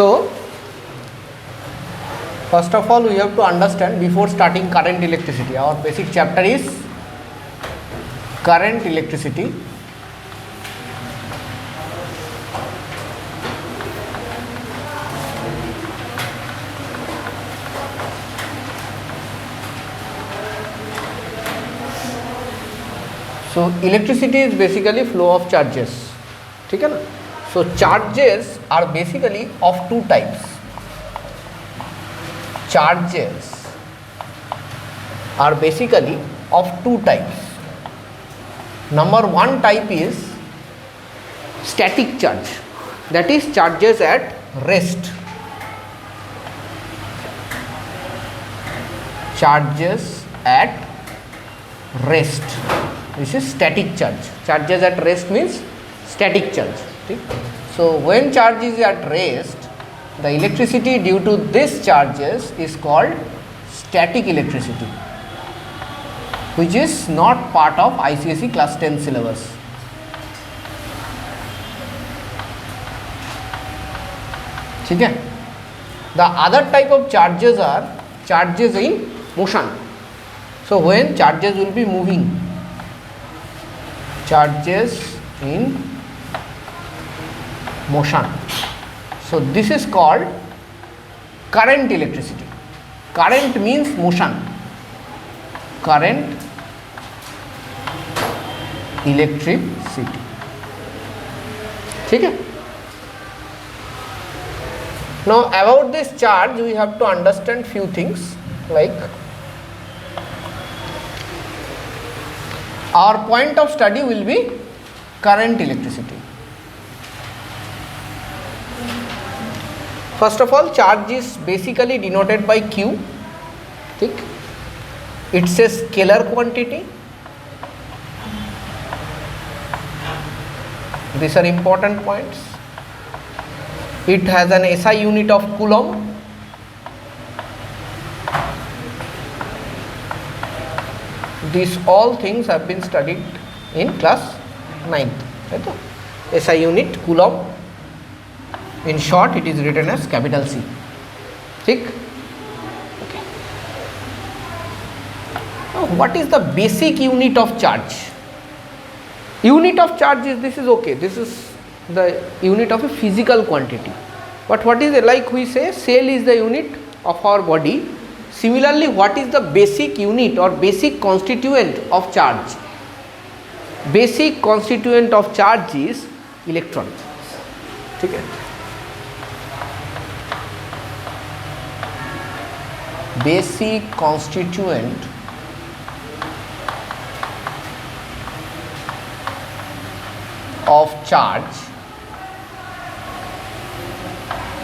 So first of all we have to understand, before starting current electricity, our basic chapter is current electricity. So electricity is basically flow of charges, ठीक है ना. So charges are basically of two types. Charges are basically of two types. Number one type is static charge, that is charges at rest. Charges at rest. This is static charge. Charges at rest means static charge. So when charge is at rest, the electricity due to this charges is called static electricity, which is not part of ICSE class 10 syllabus. ठीक है. The other type of charges are charges in motion. So when charges will be moving, charges in motion, so this is called current electricity. Current means motion. Current electricity. ठीक है. Now about this charge we have to understand few things, like our point of study will be current electricity. First of all, charge is basically denoted by Q. ठीक. It's a scalar quantity. These are important points. It has an SI unit of coulomb. These all things have been studied in class 9th. Right? SI unit, coulomb. In short, it is written as capital C. ठीक. Okay. Now, what is the basic unit of charge? Unit of charge is, this is okay. This is the unit of a physical quantity. But what is it, like we say, cell is the unit of our body. Similarly, what is the basic unit or basic constituent of charge? Basic constituent of charge is electron. ठीक है. Basic constituent of charge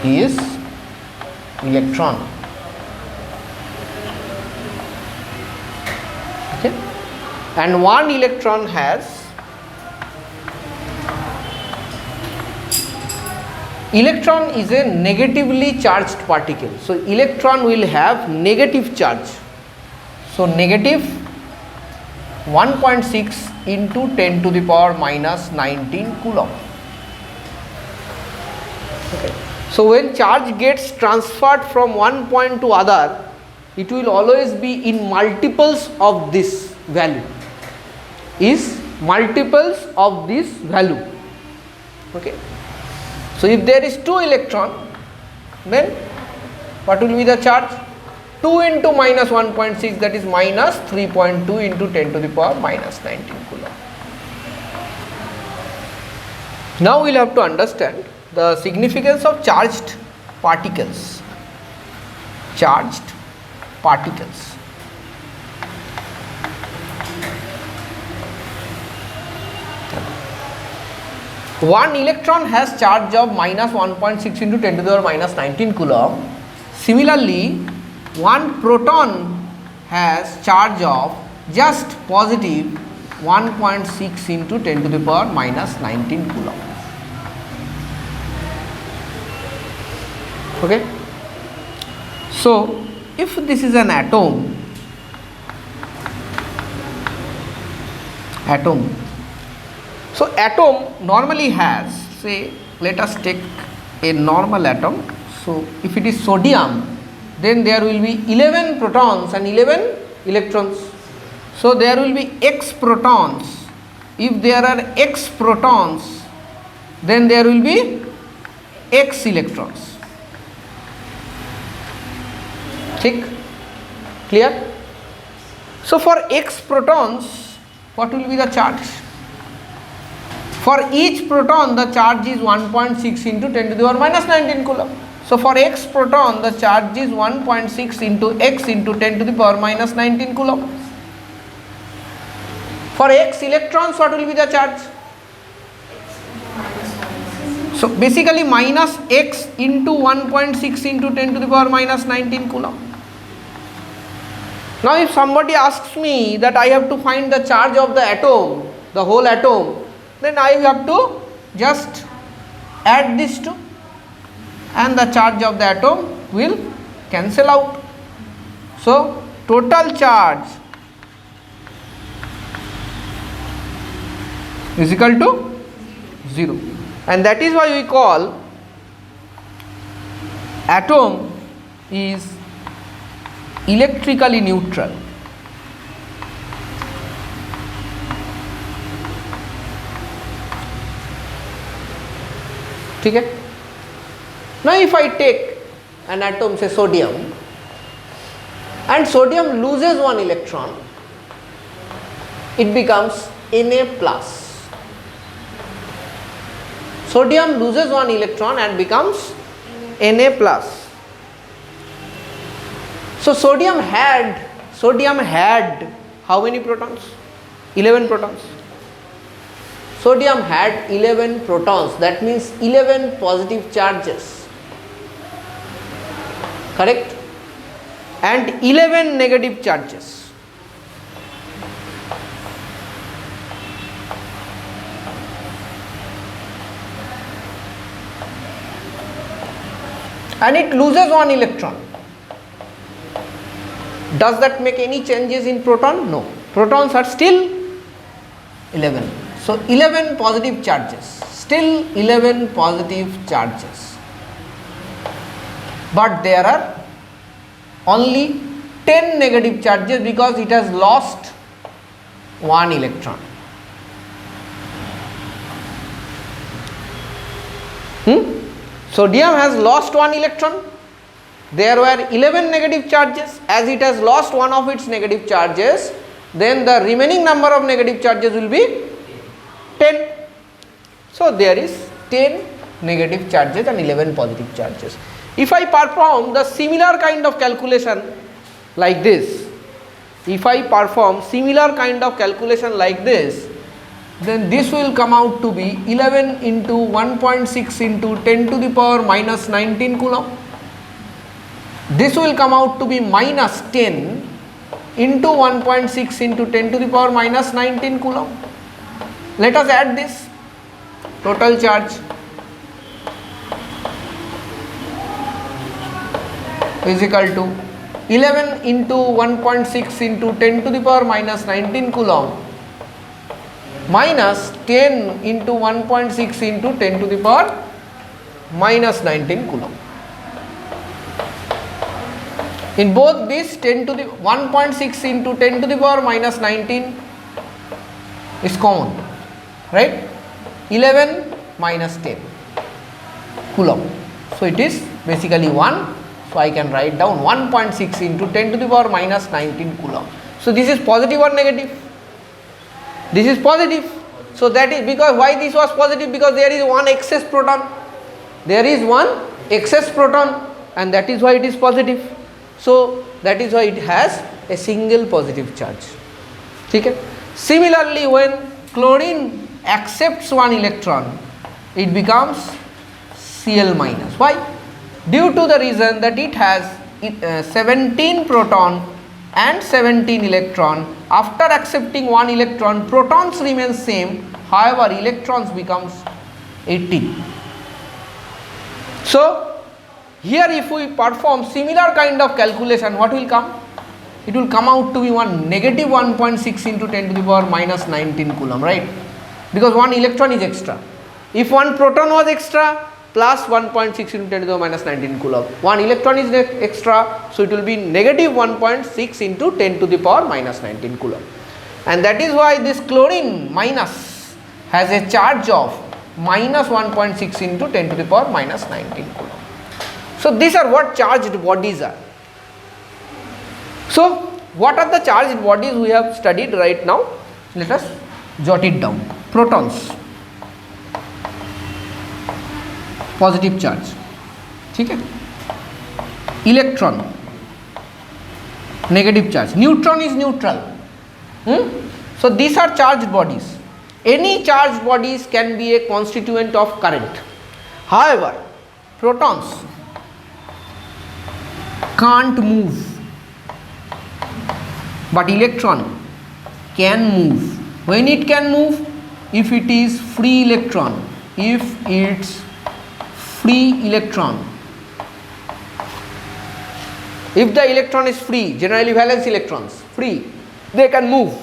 is electron. Okay. And one electron has, electron is a negatively charged particle. So electron will have negative charge. So negative 1.6 into 10 to the power minus 19 coulomb. Okay. So when charge gets transferred from one point to other, it will always be in multiples of this value. Is multiples of this value. Okay. So if there is 2 electron, then what will be the charge? 2 into minus 1.6, that is minus 3.2 into 10 to the power minus 19 coulomb. Now we will have to understand the significance of charged particles. Charged particles. One electron has charge of minus 1.6 into 10 to the power minus 19 coulomb. Similarly, one proton has charge of just positive 1.6 into 10 to the power minus 19 coulomb. Okay. So if this is an atom, so atom normally has, say, let us take a normal atom. So if it is sodium, then there will be 11 protons and 11 electrons. So there will be x protons. If there are x protons, then there will be x electrons. Clear? So for x protons, what will be the charge? For each proton, the charge is 1.6 into 10 to the power minus 19 coulomb. So for x proton, the charge is 1.6 into x into 10 to the power minus 19 coulomb. For x electrons, what will be the charge? So basically minus x into 1.6 into 10 to the power minus 19 coulomb. Now if somebody asks me that I have to find the charge of the atom, the whole atom, then I have to just add these two and the charge of the atom will cancel out. So total charge is equal to 0, and that is why we call atom is electrically neutral. Okay? Now if I take an atom, say sodium, and sodium loses one electron, it becomes Na plus. Sodium loses one electron and becomes Na plus. So sodium had how many protons? 11 protons. Sodium had 11 protons, that means 11 positive charges, correct, and 11 negative charges. And it loses one electron. Does that make any changes in proton? No. Protons are still 11. So 11 positive charges, still 11 positive charges, but there are only 10 negative charges because it has lost one electron. Sodium has lost one electron. There were 11 negative charges. As it has lost one of its negative charges, then the remaining number of negative charges will be 10. So there is 10 negative charges and 11 positive charges. If I perform the similar kind of calculation like this, then this will come out to be 11 into 1.6 into 10 to the power minus 19 coulomb. This will come out to be minus 10 into 1.6 into 10 to the power minus 19 coulomb. Let us add this. Total charge is equal to 11 into 1.6 into 10 to the power minus 19 coulomb minus 10 into 1.6 into 10 to the power minus 19 coulomb. In both this 10 to the 1.6 into 10 to the power minus 19 is common, right? 11 minus 10 coulomb. So it is basically 1. So I can write down 1.6 into 10 to the power minus 19 coulomb. So this is positive or negative? This is positive. So that is because why this was positive? Because there is one excess proton. There is one excess proton, and that is why it is positive. So that is why it has a single positive charge. Okay? Similarly, when chlorine accepts one electron, it becomes Cl minus. Why? Due to the reason that it has 17 proton and 17 electron. After accepting one electron, protons remain same, however electrons becomes 18. So here if we perform similar kind of calculation, what will come? It will come out to be negative 1.6 into 10 to the power minus 19 coulomb, right? Because one electron is extra. If one proton was extra, plus 1.6 into 10 to the minus 19 coulomb. One electron is extra, so it will be negative 1.6 into 10 to the power minus 19 coulomb. And that is why this chlorine minus has a charge of minus 1.6 into 10 to the power minus 19 coulomb. So these are what charged bodies are. So what are the charged bodies we have studied right now? Let us jot it down. Protons, positive charge, ठीक है. Electron, negative charge. Neutron is neutral. So these are charged bodies. Any charged bodies can be a constituent of current. However, protons can't move, but electron can move. When it can move? If it is free electron. If it's free electron. If the electron is free, generally valence electrons, free, they can move,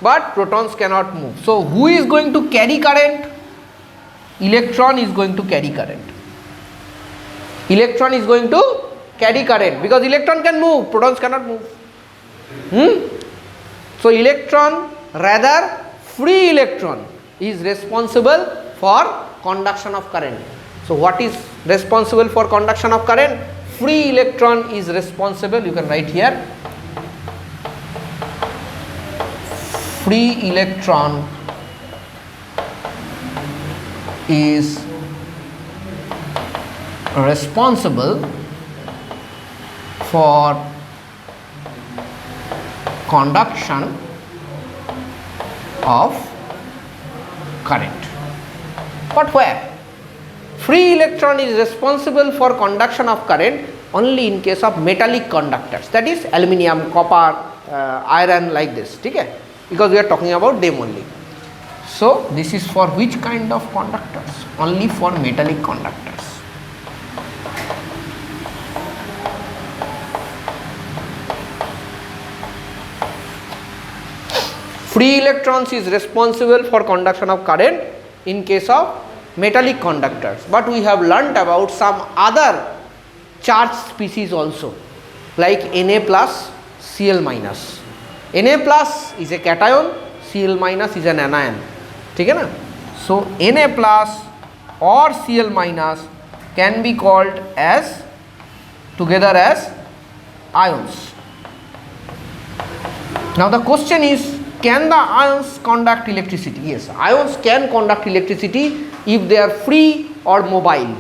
but protons cannot move. So who is going to carry current? Electron is going to carry current. Electron is going to carry current because electron can move, protons cannot move. So electron, rather free electron, is responsible for conduction of current. So what is responsible for conduction of current? Free electron is responsible. You can write here, free electron is responsible for conduction of current. But where? Free electron is responsible for conduction of current only in case of metallic conductors, that is aluminium, copper, iron, like this, okay? Because we are talking about them only. So this is for which kind of conductors? Only for metallic conductors. Free electrons is responsible for conduction of current in case of metallic conductors, but we have learnt about some other charged species also, like Na plus, Cl minus. Na plus is a cation, Cl minus is an anion, ठीक है ना? So Na plus or Cl minus can be called as together as ions. Now the question is, can the ions conduct electricity? Yes, ions can conduct electricity if they are free or mobile.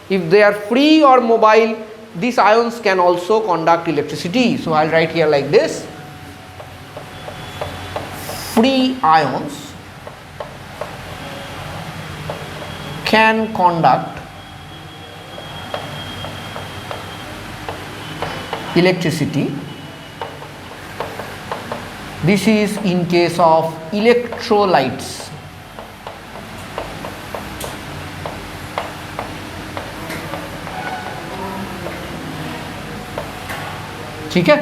If they are free or mobile, these ions can also conduct electricity. So I will write here like this: free ions can conduct electricity. This is in case of electrolytes. ठीक है?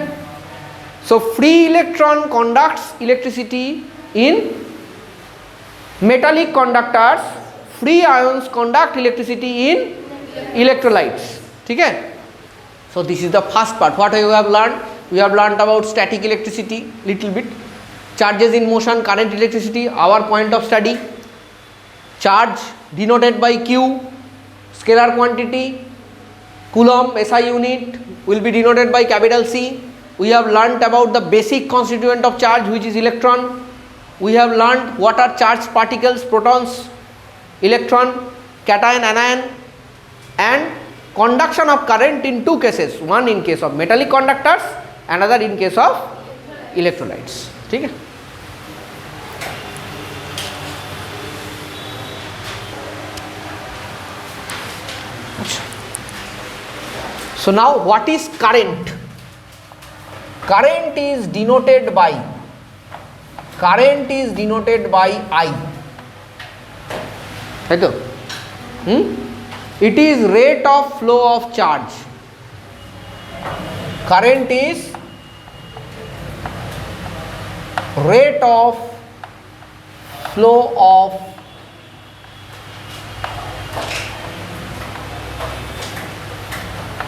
So free electron conducts electricity in metallic conductors. Free ions conduct electricity in electrolytes. ठीक है? So this is the first part. What you have learned? We have learnt about static electricity little bit, charges in motion, current, electricity, our point of study. Charge denoted by Q, scalar quantity, coulomb SI unit will be denoted by capital C. We have learnt about the basic constituent of charge, which is electron. We have learnt what are charged particles: protons, electron, cation, anion, and conduction of current in two cases, one in case of metallic conductors, another in case of electrolytes. ठीक है? So now what is current? Current is denoted by I. Right? It is rate of flow of charge. Current is rate of flow of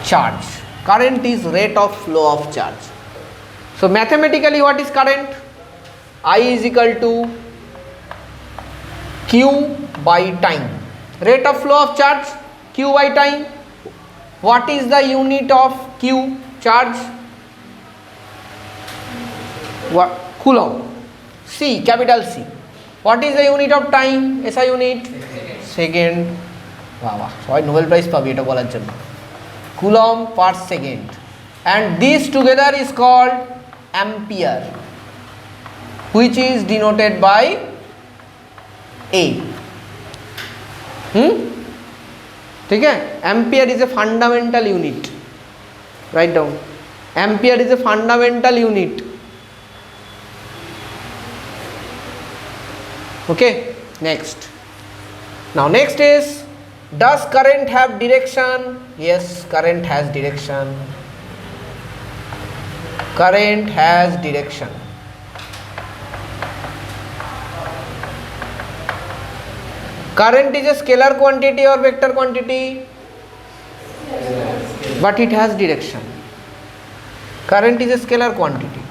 charge. Current is rate of flow of charge. So mathematically what is current? I is equal to Q by time. Rate of flow of charge, Q by time. What is the unit of Q charge? What? Coulomb. C, capital C. What is the unit of time? SI unit? Second. Wow, so Nobel Prize পাবি এটা বলার জন্য। Coulomb per second. And this together is called ampere, which is denoted by A. ठीक है? Ampere is a fundamental unit. Write down. Ampere is a fundamental unit. Okay, next. Now next is, does current have direction? Yes, current has direction. Current has direction. Current is a scalar quantity or vector quantity? But it has direction. Current is a scalar quantity.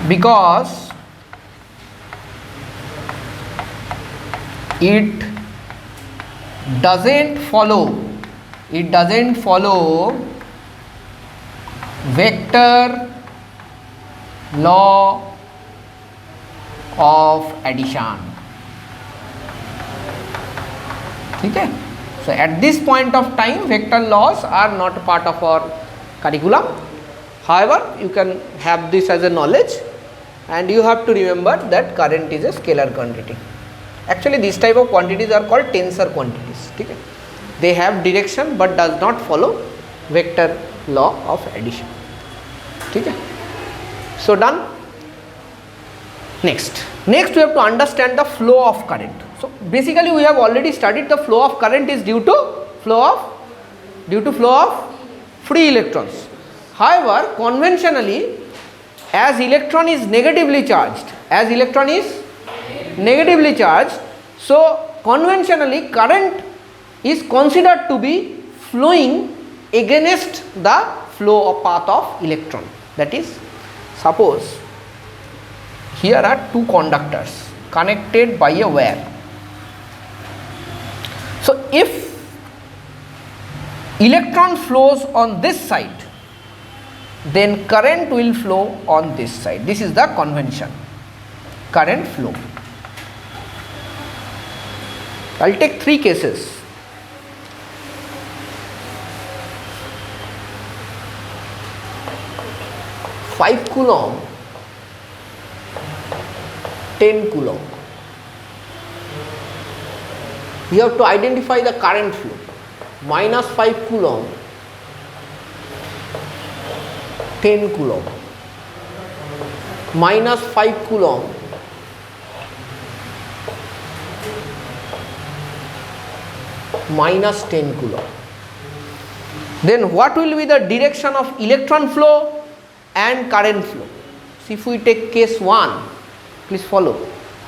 Because it doesn't follow vector law of addition. ठीक है? So at this point of time vector laws are not a part of our curriculum. However, you can have this as a knowledge, and you have to remember that current is a scalar quantity. Actually these type of quantities are called tensor quantities. ठीक है? They have direction but does not follow vector law of addition. ठीक है? So done. Next we have to understand the flow of current. So basically we have already studied the flow of current is due to flow of free electrons. However, conventionally, as electron is negatively charged, so conventionally current is considered to be flowing against the flow of path of electron. That is, suppose here are two conductors connected by a wire. So if electron flows on this side, then current will flow on this side. This is the convention, current flow. I will take three cases. Five coulomb, 10 coulomb. You have to identify the current flow. Minus 5 coulomb, 10 coulomb. Minus 5 coulomb, minus 10 coulomb. Then what will be the direction of electron flow and current flow? So if we take case 1, please follow.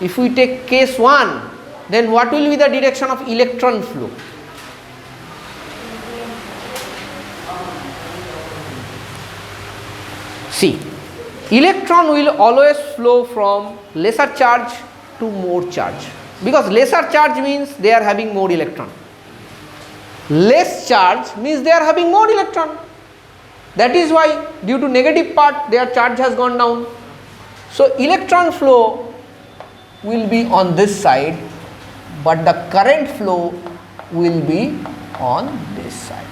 If we take case 1, then what will be the direction of electron flow? See, electron will always flow from lesser charge to more charge, because lesser charge means they are having more electron. Less charge means they are having more electron. That is why due to negative part their charge has gone down. So electron flow will be on this side, but the current flow will be on this side.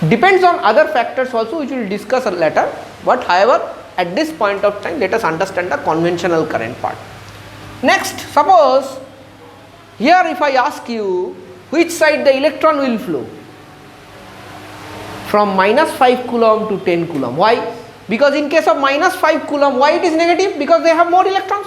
Depends on other factors also, which we will discuss later, but however at this point of time let us understand the conventional current part. Next, suppose here if I ask you which side the electron will flow, from minus 5 coulomb to 10 coulomb. Why? Because in case of minus 5 coulomb, why it is negative? Because they have more electrons.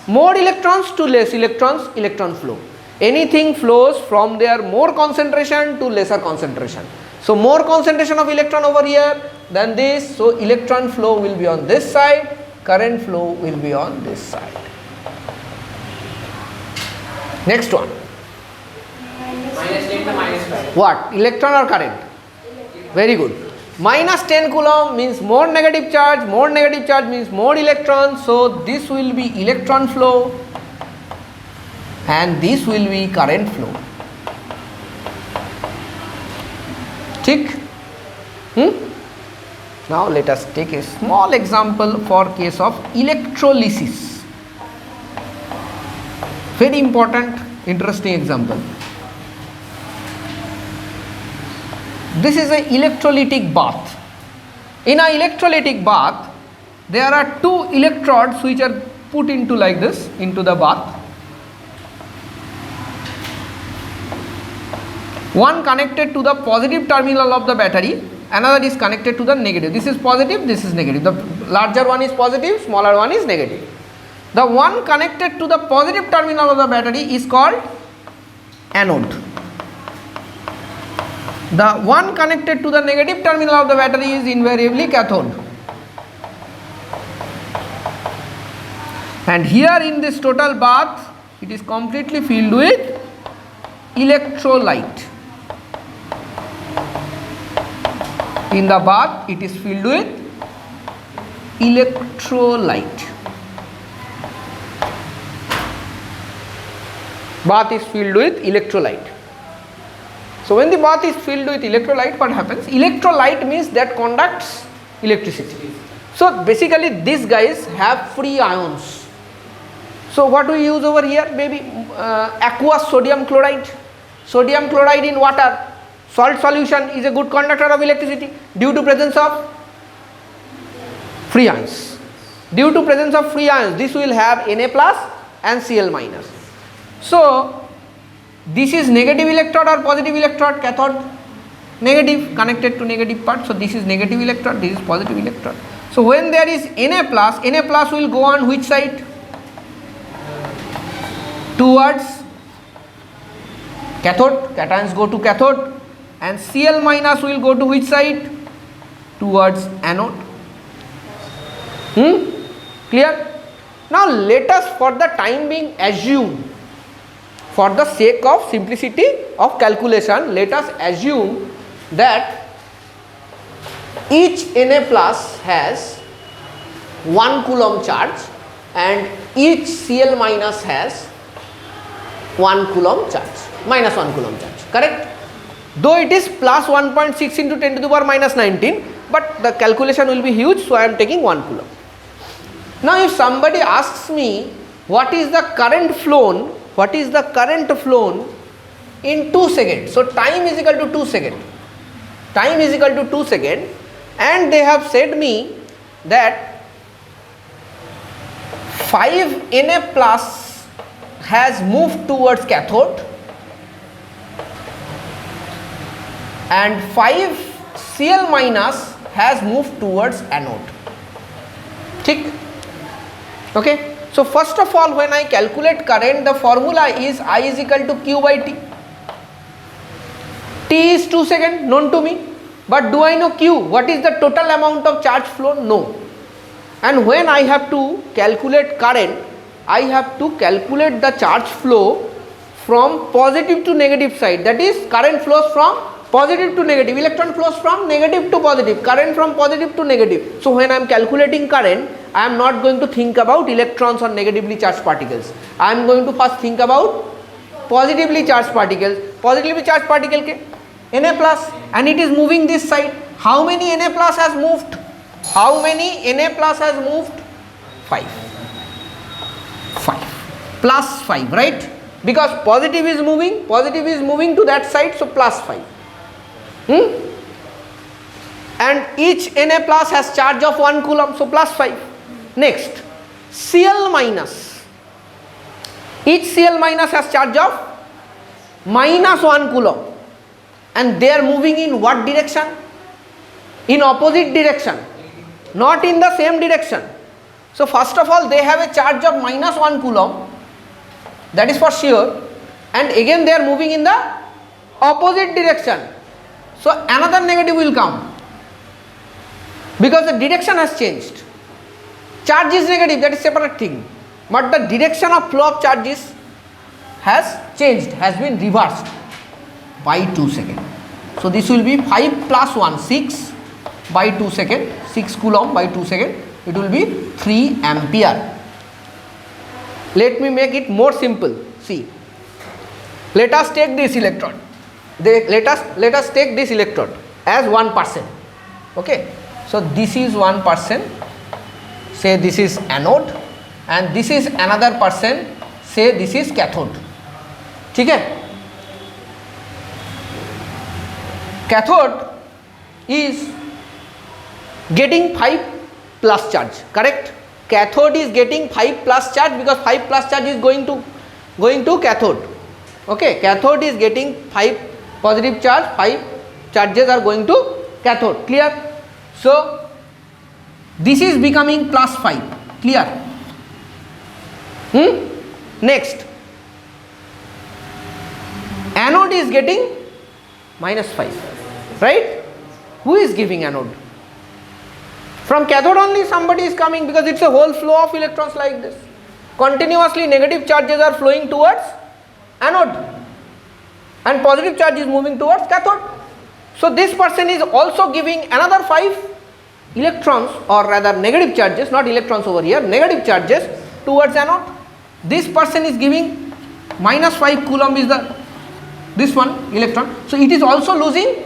More electrons to less electrons, electron flow. Anything flows from their more concentration to lesser concentration. So more concentration of electron over here than this, so electron flow will be on this side, current flow will be on this side. Next one. Minus 10 to minus 5. What? Electron or current? Very good. Minus 10 coulomb means more negative charge means more electrons. So this will be electron flow and this will be current flow. Tick. Now let us take a small example for case of electrolysis. Very important, interesting example. This is an electrolytic bath. In an electrolytic bath, there are two electrodes which are put into like this into the bath. One connected to the positive terminal of the battery, another is connected to the negative. This is positive, this is negative. The larger one is positive, smaller one is negative. The one connected to the positive terminal of the battery is called anode. The one connected to the negative terminal of the battery is invariably cathode. And here in this total bath, it is completely filled with electrolyte. In the bath, it is filled with electrolyte. Bath is filled with electrolyte. So when the bath is filled with electrolyte, what happens? Electrolyte means that conducts electricity. So basically these guys have free ions. So what we use over here? Maybe aqueous sodium chloride. Sodium chloride in water. Salt solution is a good conductor of electricity due to presence of free ions. Due to presence of free ions, this will have Na plus and Cl minus. So this is negative electrode or positive electrode? Cathode. Negative, connected to negative part. So this is negative electrode, this is positive electrode. So when there is Na plus will go on which side? Towards cathode. Cations go to cathode. And Cl minus will go to which side? Towards anode. Clear? Now let us for the time being assume, for the sake of simplicity of calculation, let us assume that each Na plus has 1 coulomb charge and each Cl minus has 1 coulomb charge, minus 1 coulomb charge, correct? Though it is plus 1.6 into 10 to the power minus 19, but the calculation will be huge, so I am taking 1 coulomb. Now if somebody asks me what is the current flown, in 2 seconds, so time is equal to 2 seconds, time is equal to 2 seconds, and they have said me that 5 Na plus has moved towards cathode and 5 Cl minus has moved towards anode. Tick. Okay. So first of all, when I calculate current, the formula is I is equal to Q by T. T is 2 seconds, known to me. But do I know Q? What is the total amount of charge flow? No. And when I have to calculate current, I have to calculate the charge flow from positive to negative side. That is, current flows from positive to negative, electron flows from negative to positive, current from positive to negative. So when I am calculating current, I am not going to think about electrons or negatively charged particles. I am going to first think about positively charged particles. Positively charged particle ke Na plus, and it is moving this side. How many Na plus has moved? How many Na plus has moved? 5. 5 plus 5, right? Because positive is moving to that side, so plus 5. And each Na plus has charge of 1 coulomb, so plus 5. Next, Cl minus. Each Cl minus has charge of minus 1 coulomb, and they are moving in what direction? In opposite direction, not in the same direction. So first of all, they have a charge of minus 1 coulomb, that is for sure, and again they are moving in the opposite direction. So another negative will come because the direction has changed. Charge is negative, that is separate thing, but the direction of flow of charge is has changed, has been reversed by 2 seconds. So this will be 5 plus 1, 6 by 2 seconds, 6 coulomb by 2 seconds, it will be 3 ampere. Let me make it more simple. See, let us take this electrode. Let us take this electrode as 1%. Okay, so this is 1%. Say this is anode, and this is another percent. Say this is cathode. ठीक है? Cathode is getting 5 plus charge. Correct? Cathode is getting 5 plus charge because 5 plus charge is going to cathode. Okay, cathode is getting 5 positive charge, 5 charges are going to cathode. Clear? So this is becoming plus 5. Clear? Next, anode is getting minus 5. Right? Who is giving anode? From cathode only somebody is coming, because it's a whole flow of electrons like this. Continuously negative charges are flowing towards anode and positive charge is moving towards cathode. So this person is also giving another 5 electrons, or rather negative charges, not electrons over here, negative charges towards anode. This person is giving minus 5 coulomb is this one electron. So it is also losing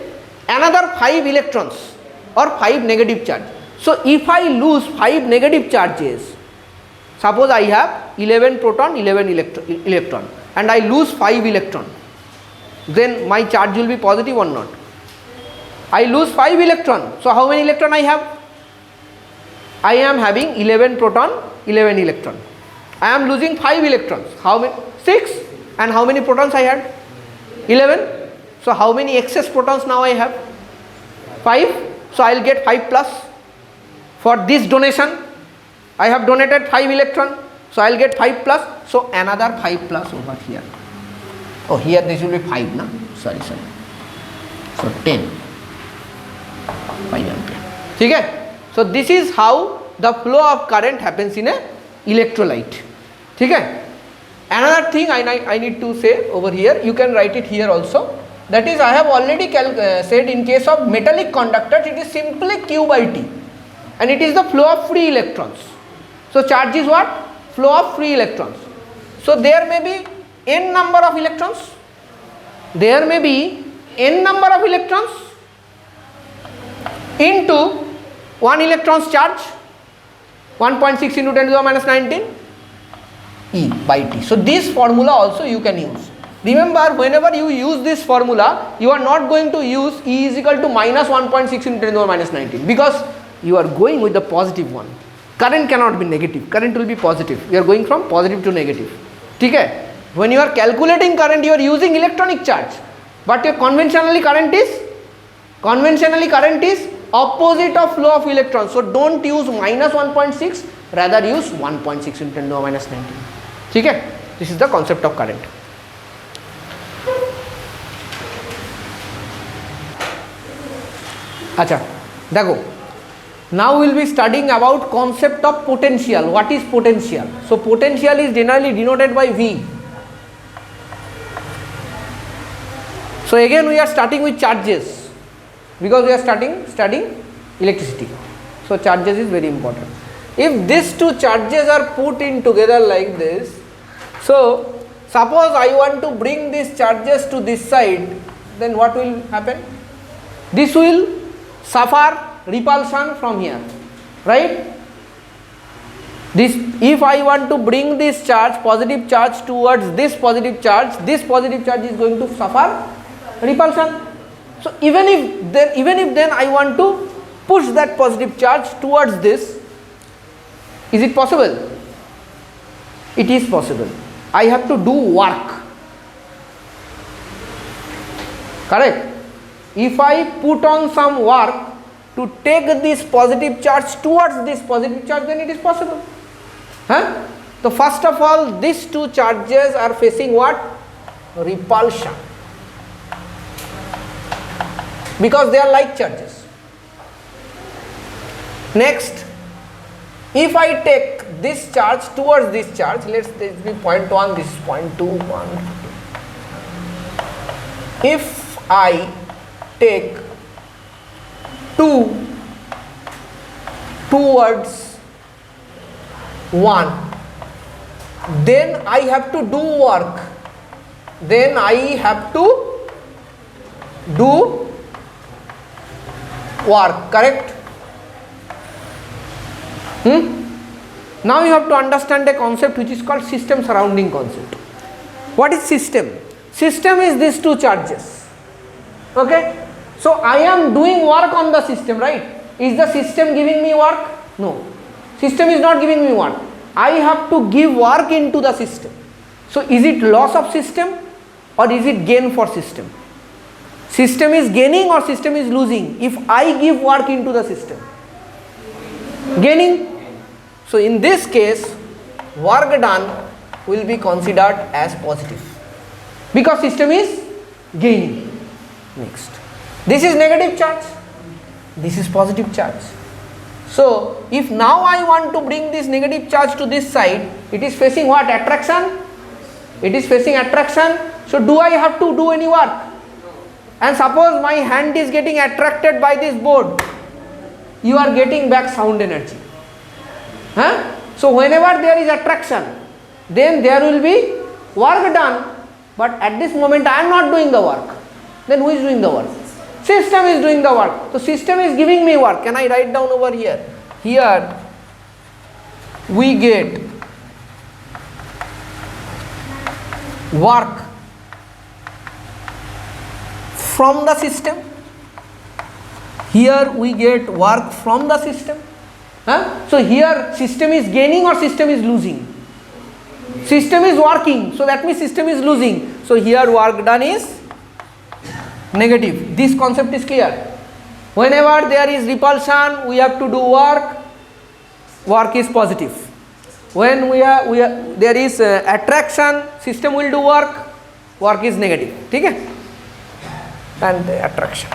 another 5 electrons or 5 negative charge. So if I lose 5 negative charges, suppose I have 11 proton, 11 electron, and I lose 5 electron, then my charge will be positive or not? I lose 5 electron. So how many electron I have? I am having 11 proton, 11 electron. I am losing 5 electrons. How many? 6. And how many protons I had? 11. So how many excess protons now I have? 5. So I will get 5 plus. For this donation, I have donated 5 electron. So I will get 5 plus. So another 5 plus over here. Oh, here this will be 5 now. Sorry. So 10. 5 ampere. Okay? So this is how the flow of current happens in a electrolyte. Okay? Another thing I need to say over here, you can write it here also. That is, I have already said in case of metallic conductors, it is simply Q by T. And it is the flow of free electrons. So charge is what? Flow of free electrons. So there may be n number of electrons. There may be n number of electrons into 1 electron's charge, 1.6 into 10 to the minus 19 E by T. So this formula also you can use. Remember, whenever you use this formula, you are not going to use E is equal to minus 1.6 into 10 to the minus 19, because you are going with the positive one. Current cannot be negative, current will be positive. You are going from positive to negative. Okay? When you are calculating current, you are using electronic charge, but your conventionally current is opposite of flow of electrons. So don't use minus 1.6, rather use 1.6 into 10 to the minus 19. Okay? This is the concept of current. Acha, देखो. Now we will be studying about concept of potential. What is potential? So potential is generally denoted by V. So again we are starting with charges, because we are studying electricity. So charges is very important. If these two charges are put in together like this, so suppose I want to bring these charges to this side, then what will happen? This will suffer repulsion from here, right? If I want to bring this charge, positive charge, towards this positive charge is going to suffer repulsion. So even if then I want to push that positive charge towards this, is it possible? It is possible. I have to do work. Correct? If I put on some work to take this positive charge towards this positive charge, then it is possible. Huh? So first of all, these two charges are facing what? Repulsion. Because they are like charges. Next, if I take this charge towards this charge, let's this be 0.1, this is 0.2, 1. If I take 2 towards 1, then I have to do work. Then I have to do work, correct? Now you have to understand a concept which is called system surrounding concept. What is system? System is these two charges. Okay? So I am doing work on the system, right? Is the system giving me work? No. System is not giving me work. I have to give work into the system. So is it loss of system or is it gain for system? System is gaining or system is losing if I give work into the system? Gaining. So in this case, work done will be considered as positive because system is gaining. Next, this is negative charge, this is positive charge. So if now I want to bring this negative charge to this side, it is facing what? Attraction. It is facing attraction. So do I have to do any work? And suppose my hand is getting attracted by this board, you are getting back sound energy. So whenever there is attraction, then there will be work done, but at this moment I am not doing the work. Then who is doing the work? System is doing the work. So system is giving me work. Can I write down over here? Here we get work from the system. Here we get work from the system. So here system is gaining or system is losing? System is working, so that means system is losing. So here work done is negative. This concept is clear. Whenever there is repulsion, we have to do work. Work is positive. When there is attraction, system will do work. Work is negative. Okay? And the attraction.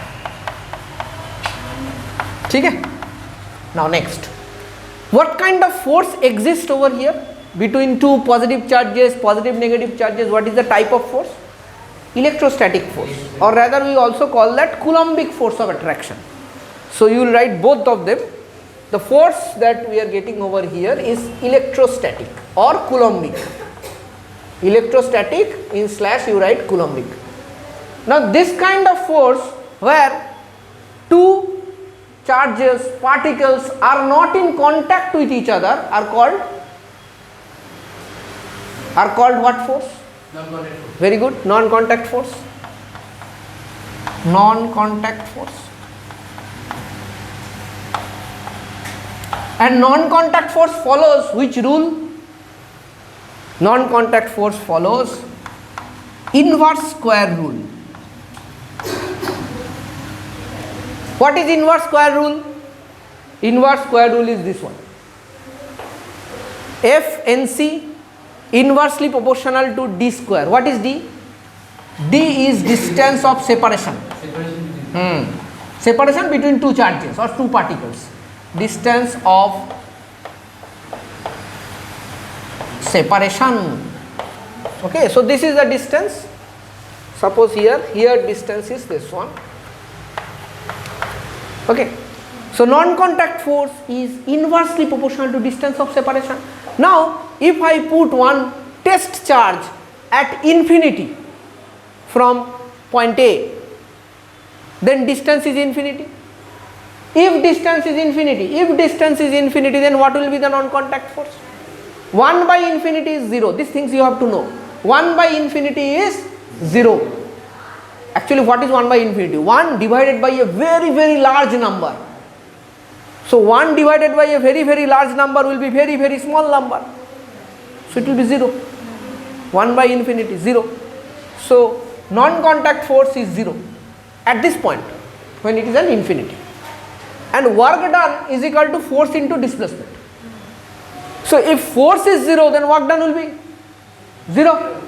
Okay? Now next. What kind of force exists over here between two positive charges, positive negative charges? What is the type of force? Electrostatic force, or rather we also call that Coulombic force of attraction. So you will write both of them. The force that we are getting over here is electrostatic or Coulombic. Electrostatic in slash you write Coulombic. Now this kind of force where two charges, particles are not in contact with each other are called what force? Non-contact force. Very good. Non-contact force. Non-contact force. And non-contact force follows which rule? Non-contact force follows inverse square rule. What is inverse square rule? Inverse square rule is this one. FNC inversely proportional to d square. What is d? D is distance of separation. Separation between two charges or two particles. Distance of separation. Okay, so this is the distance. Suppose here distance is this one. Okay, so non-contact force is inversely proportional to distance of separation. Now, if I put one test charge at infinity from point A, then distance is infinity. If distance is infinity, then what will be the non-contact force? 1 by infinity is 0. These things you have to know. 1 by infinity is 0. Actually, what is 1 by infinity? 1 divided by a very, very large number. So 1 divided by a very, very large number will be very, very small number. So it will be 0. 1 by infinity, 0. So non-contact force is 0 at this point when it is an infinity. And work done is equal to force into displacement. So if force is 0, then work done will be 0.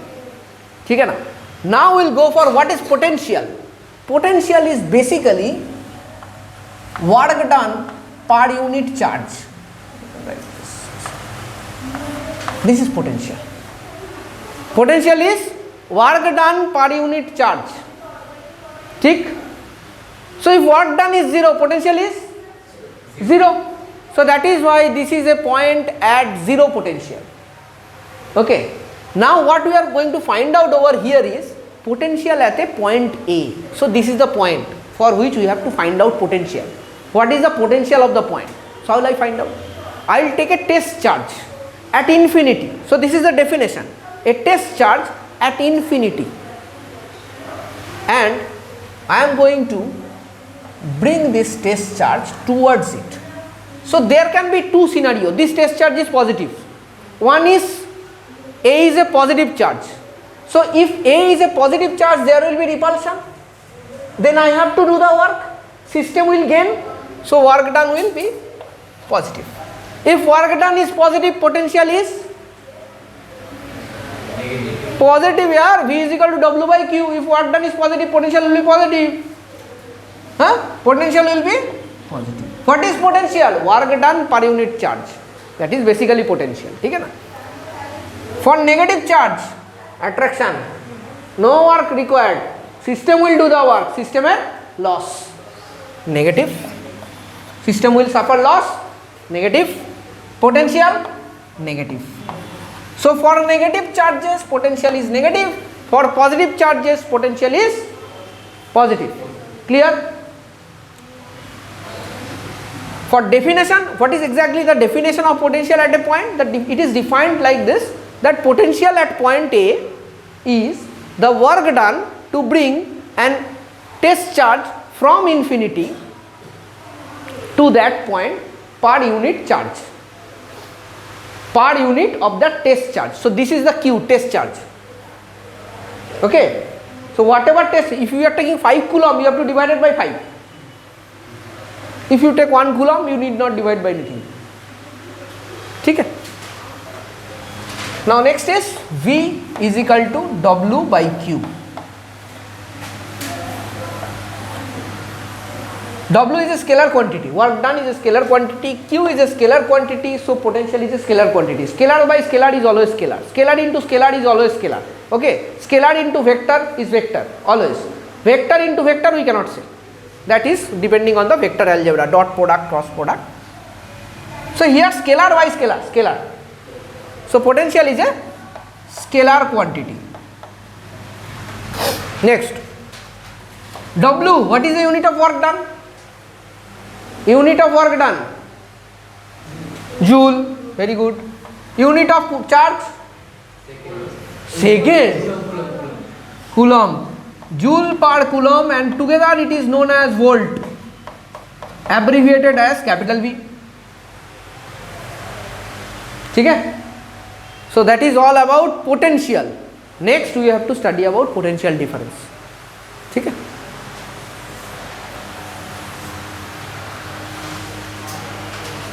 ठीक है ना? Now we will go for what is potential. Potential is basically work done per unit charge. This is potential. Potential is work done per unit charge. ठीक? So if work done is 0, potential is 0. So that is why this is a point at 0 potential. Okay. Now what we are going to find out over here is potential at a point A. So this is the point for which we have to find out potential. What is the potential of the point? So how will I find out? I will take a test charge at infinity. So this is the definition. A test charge at infinity. And I am going to bring this test charge towards it. So there can be two scenarios. This test charge is positive. One is A is a positive charge. So if A is a positive charge, there will be repulsion. Then I have to do the work. System will gain. So work done will be positive. If work done is positive, potential is positive. Yeah, V is equal to W by Q. If work done is positive, potential will be positive. Potential will be positive. What is potential? Work done per unit charge. That is basically potential. ठीक है ना? For negative charge, attraction, no work required. System will do the work. System has loss. Negative. System will suffer loss. Negative. Potential negative. So for negative charges, potential is negative. For positive charges, potential is positive. Clear? For definition, what is exactly the definition of potential at a point? That it is defined like this, that potential at point A is the work done to bring an test charge from infinity to that point per unit charge, per unit of the test charge. So this is the Q, test charge. Okay. So whatever test, if you are taking 5 coulomb, you have to divide it by 5. If you take 1 coulomb, you need not divide by anything. Okay. Now next is V is equal to W by Q. W is a scalar quantity, work done is a scalar quantity, Q is a scalar quantity, so potential is a scalar quantity. Scalar by scalar is always scalar. Scalar into scalar is always scalar. Okay. Scalar into vector is vector, always. Vector into vector we cannot say. That is depending on the vector algebra, dot product, cross product. So here scalar by scalar, scalar. So potential is a scalar quantity. Next, W, what is the unit of work done? Unit of work done, joule, very good. Unit of charge, second, coulomb. Joule per coulomb, and together it is known as volt, abbreviated as capital V. Okay? So that is all about potential. Next we have to study about potential difference. Okay?